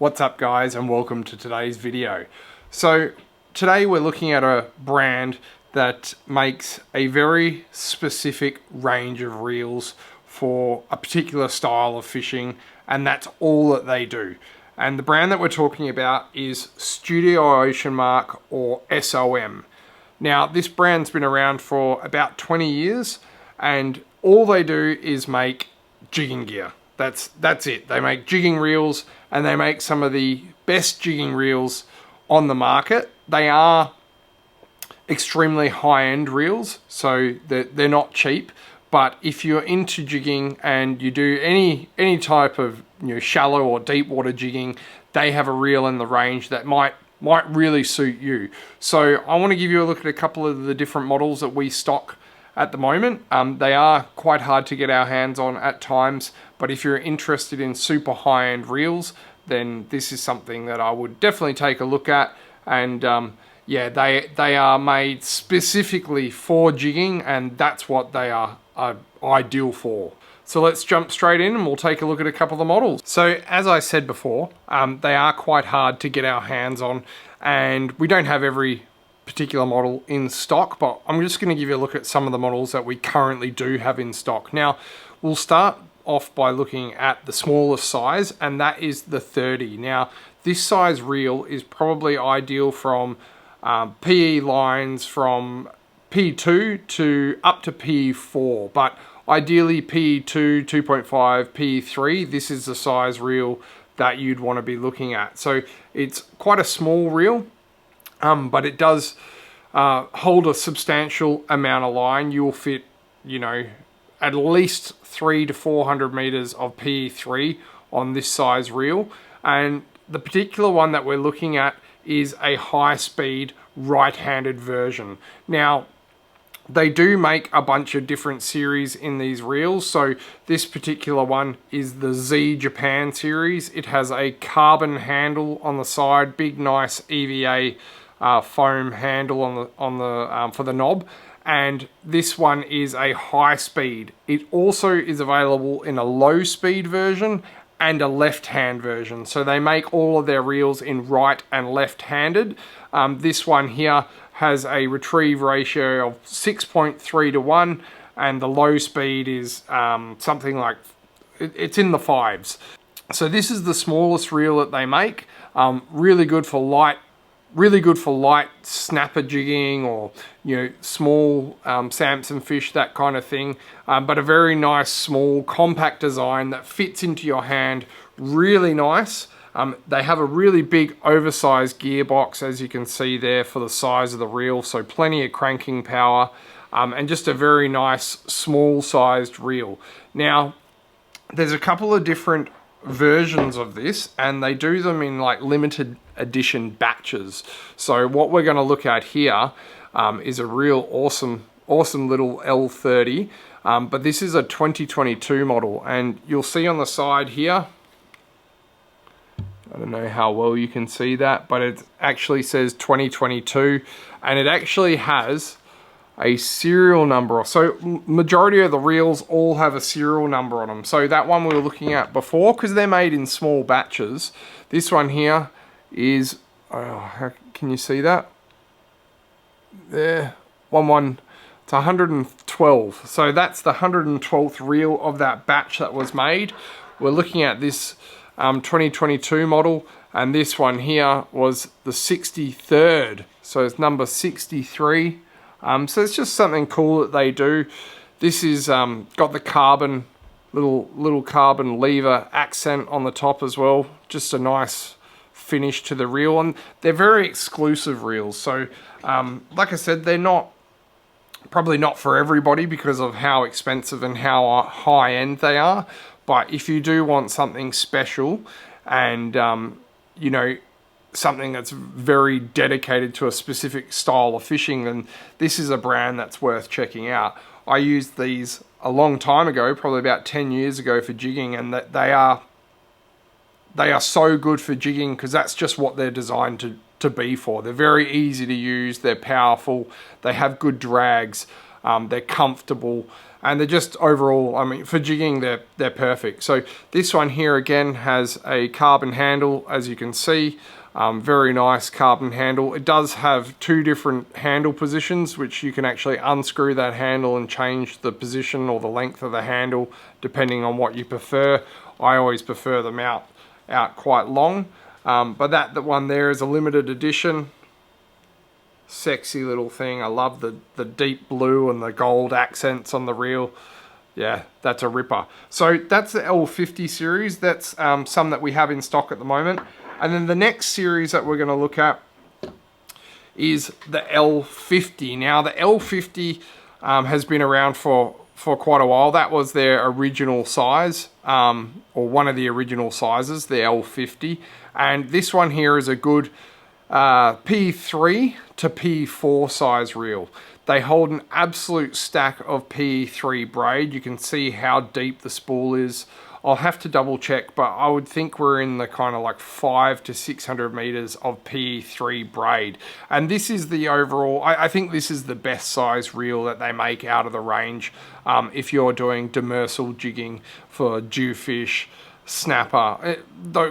What's up guys, and welcome to today's video. So today we're looking at a brand that makes a very specific range of reels for a particular style of fishing, and that's all that they do. And the brand that we're talking about is Studio Ocean Mark, or S.O.M. Now this brand's been around for about 20 years and all they do is make jigging gear. That's it. They make jigging reels and they make some of the best jigging reels on the market. They are extremely high-end reels, so they're not cheap. But if you're into jigging and you do any type of shallow or deep water jigging, they have a reel in the range that might really suit you. So I want to give you a look at a couple of the different models that we stock at the moment. They are quite hard to get our hands on at times, but if you're interested in super high-end reels, then this is something that I would definitely take a look at. And yeah, they are made specifically for jigging, and that's what they are ideal for. So let's jump straight in and we'll take a look at a couple of the models. So as I said before, they are quite hard to get our hands on, and we don't have every particular model in stock, but I'm just going to give you a look at some of the models that we currently do have in stock. Now we'll start off by looking at the smallest size, and that is the 30. Now this size reel is probably ideal from PE lines from P2 to up to P4, but ideally P2, 2.5, P3, this is the size reel that you'd want to be looking at. So it's quite a small reel, but it does hold a substantial amount of line. You'll fit, at least 300 to 400 meters of P3 on this size reel. And the particular one that we're looking at is a high-speed right-handed version. Now, they do make a bunch of different series in these reels. So this particular one is the Z Japan series. It has a carbon handle on the side, big nice EVA foam handle on the for the knob, and this one is a high speed. It also is available in a low speed version and a left-hand version. So they make all of their reels in right and left-handed. This one here has a retrieve ratio of 6.3 to 1, and the low speed is something like, it's in the 5s. So this is the smallest reel that they make. Really good for light snapper jigging, or small Samson fish, that kind of thing. But a very nice small compact design that fits into your hand really nice. They have a really big oversized gearbox, as you can see there, for the size of the reel, so plenty of cranking power, and just a very nice small sized reel. Now there's a couple of different versions of this, and they do them in like limited edition batches. So what we're going to look at here is a real awesome little L30, but this is a 2022 model, and you'll see on the side here, I don't know how well you can see that, but it actually says 2022, and it actually has a serial number. So majority of the reels all have a serial number on them. So that one we were looking at before, because they're made in small batches, this one here is, how can you see that? There, it's 112. So that's the 112th reel of that batch that was made. We're looking at this 2022 model, and this one here was the 63rd. So it's number 63. So it's just something cool that they do. This is got the carbon, little carbon lever accent on the top as well. Just a nice finish to the reel, and they're very exclusive reels. So like I said, they're probably not for everybody because of how expensive and how high end they are. But if you do want something special and something that's very dedicated to a specific style of fishing, then this is a brand that's worth checking out. I used these a long time ago, probably about 10 years ago, for jigging, and that they are so good for jigging because that's just what they're designed to be for. They're very easy to use, they're powerful, they have good drags. they're comfortable, and they're just overall, I mean, for jigging, they're perfect. So this one here again has a carbon handle, as you can see. Very nice carbon handle. It does have two different handle positions, which you can actually unscrew that handle and change the position or the length of the handle depending on what you prefer. I always prefer them out quite long. But that one there is a limited edition. Sexy little thing. I love the deep blue and the gold accents on the reel. Yeah, that's a ripper. So that's the L50 series. That's some that we have in stock at the moment. And then the next series that we're going to look at is the L50. Now the L50 has been around for quite a while. That was their original size, or one of the original sizes, the L50. And this one here is a good P3 to P4 size reel. They hold an absolute stack of P3 braid. You can see how deep the spool is. I'll have to double check, but I would think we're in the kind of like 500 to 600 meters of P3 braid. And this is the overall, I think this is the best size reel that they make out of the range. If you're doing demersal jigging for jewfish, snapper,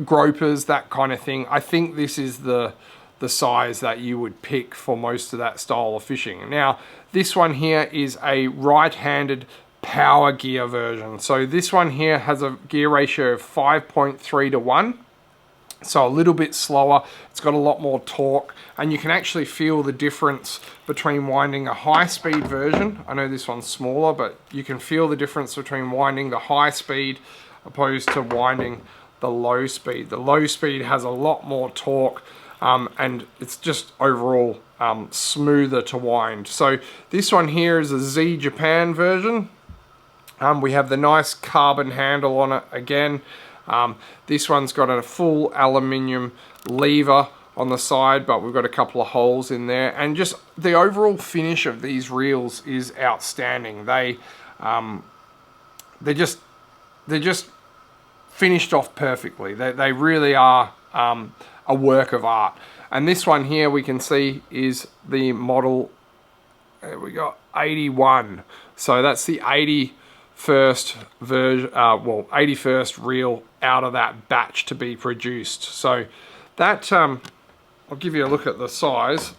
gropers, that kind of thing. I think this is the size that you would pick for most of that style of fishing. Now, this one here is a right-handed power gear version. So this one here has a gear ratio of 5.3 to 1. So a little bit slower. It's got a lot more torque, and you can actually feel the difference between winding a high-speed version. I know this one's smaller, but you can feel the difference between winding the high speed opposed to winding the low speed. The low speed has a lot more torque, and it's just overall smoother to wind. So this one here is a Z Japan version. We have the nice carbon handle on it again. This one's got a full aluminium lever on the side, but we've got a couple of holes in there, and just the overall finish of these reels is outstanding. They're just finished off perfectly. They really are a work of art. And this one here we can see is the model, we got 81. So that's the 81st version, 81st reel out of that batch to be produced. So that, I'll give you a look at the size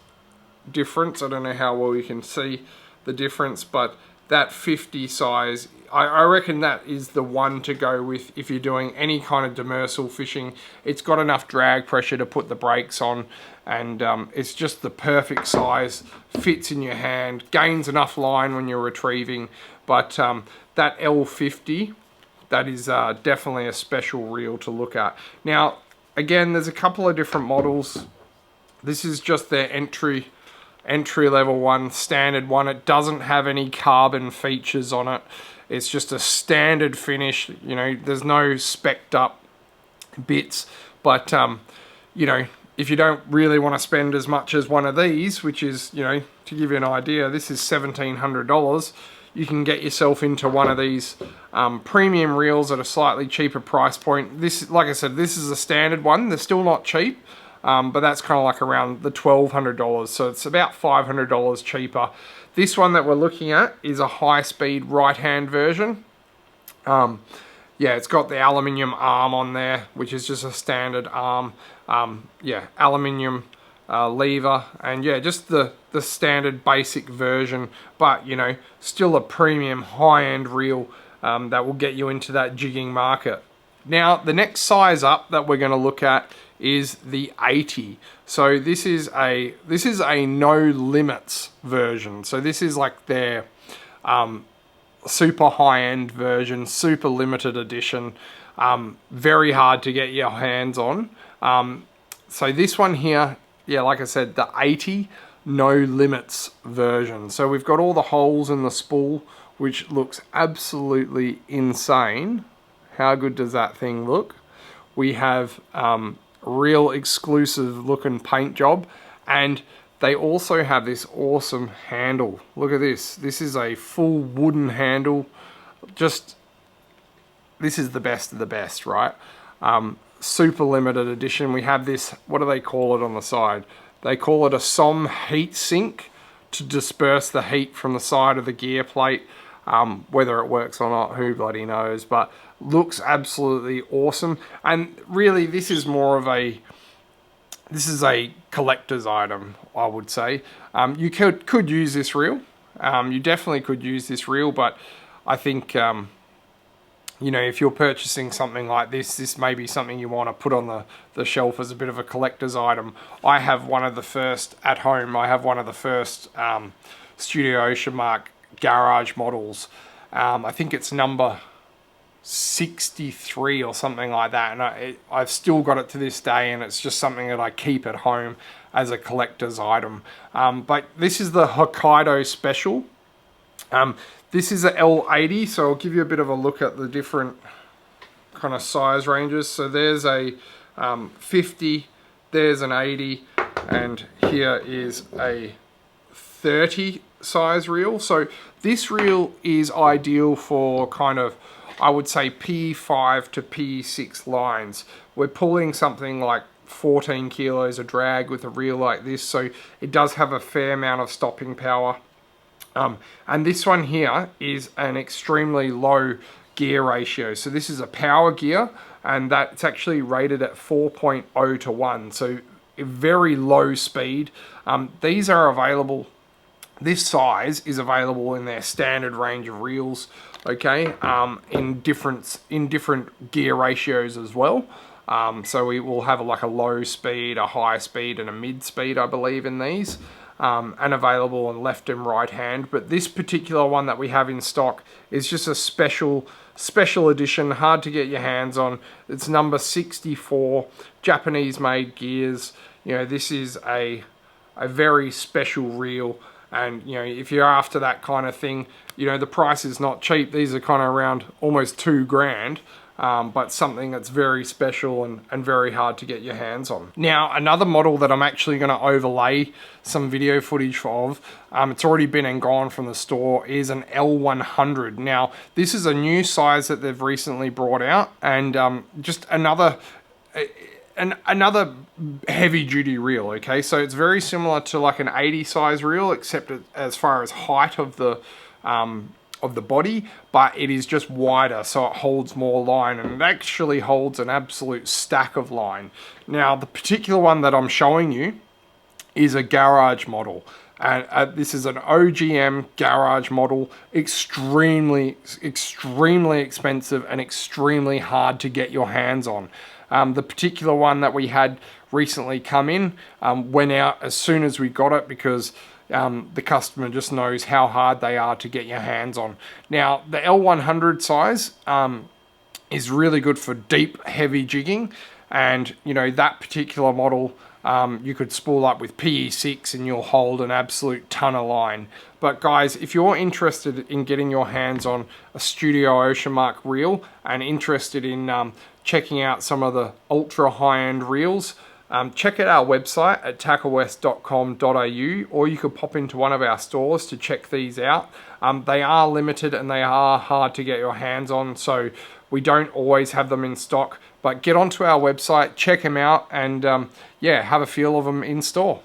difference. I don't know how well you can see the difference, but that 50 size, I reckon that is the one to go with if you're doing any kind of demersal fishing. It's got enough drag pressure to put the brakes on, and it's just the perfect size, fits in your hand, gains enough line when you're retrieving. But that L50, that is definitely a special reel to look at. Now, again, there's a couple of different models. This is just their entry level one, standard one. It doesn't have any carbon features on it. It's just a standard finish. You know, there's no specced up bits. But you know, if you don't really want to spend as much as one of these, which is, you know, to give you an idea, this is $1,700. You can get yourself into one of these premium reels at a slightly cheaper price point. This, like I said, this is a standard one. They're still not cheap. But that's kind of like around the $1,200, so it's about $500 cheaper. This one that we're looking at is a high-speed right-hand version. Yeah, it's got the aluminium arm on there, which is just a standard arm. Yeah, aluminium lever, and yeah, just the standard basic version, but you know, still a premium high-end reel that will get you into that jigging market. Now, the next size up that we're going to look at is the 80. So this is a no limits version. So this is like their super high-end version, super limited edition, very hard to get your hands on. So this one here, yeah, like I said, the 80 no limits version. So we've got all the holes in the spool, which looks absolutely insane. How good does that thing look? We have real exclusive looking paint job, and they also have this awesome handle. Look at this. This is a full wooden handle. Just, this is the best of the best, right? Super limited edition. We have this, what do they call it on the side? They call it a S.O.M heat sink to disperse the heat from the side of the gear plate. Whether it works or not, who bloody knows, but looks absolutely awesome. And really, this is more of a collector's item, I would say. You could use this reel. You definitely could use this reel, but I think, you know, if you're purchasing something like this may be something you want to put on the shelf as a bit of a collector's item. I have one of the first, at home, I have one of the first Studio Ocean Mark garage models. I think it's number 63 or something like that, and I've still got it to this day, and it's just something that I keep at home as a collector's item. But this is the Hokkaido Special. This is a L80, so I'll give you a bit of a look at the different kind of size ranges. So there's a 50, there's an 80, and here is a 30 size reel. So this reel is ideal for kind of, I would say, P5 to P6 lines. We're pulling something like 14 kilos of drag with a reel like this, so it does have a fair amount of stopping power. And this one here is an extremely low gear ratio. So this is a power gear, and that's actually rated at 4.0 to 1, so a very low speed. These are available, this size is available in their standard range of reels, okay, in different gear ratios as well. So we will have like a low speed, a high speed, and a mid speed, I believe, in these. And available on left and right hand. But this particular one that we have in stock is just a special edition, hard to get your hands on. It's number 64, Japanese made gears. You know, this is a very special reel, and you know, if you're after that kind of thing, you know, the price is not cheap. These are kind of around almost $2,000. But something that's very special and very hard to get your hands on. Now, another model that I'm actually going to overlay some video footage of, it's already been and gone from the store, is an L100. Now, this is a new size that they've recently brought out, and just another heavy duty reel, okay? So it's very similar to like an 80 size reel, except as far as height of the body, but it is just wider, so it holds more line, and it actually holds an absolute stack of line. Now, the particular one that I'm showing you is a garage model, and this is an OCEAM garage model, extremely expensive and extremely hard to get your hands on. The particular one that we had recently come in went out as soon as we got it, because the customer just knows how hard they are to get your hands on. Now, the L100 size is really good for deep, heavy jigging, and you know, that particular model, you could spool up with PE6 and you'll hold an absolute ton of line. But guys, if you're interested in getting your hands on a Studio Ocean Mark reel and interested in checking out some of the ultra high-end reels, check out our website at tacklewest.com.au, or you could pop into one of our stores to check these out. They are limited and they are hard to get your hands on, so we don't always have them in stock, but get onto our website, check them out, and yeah, have a feel of them in store.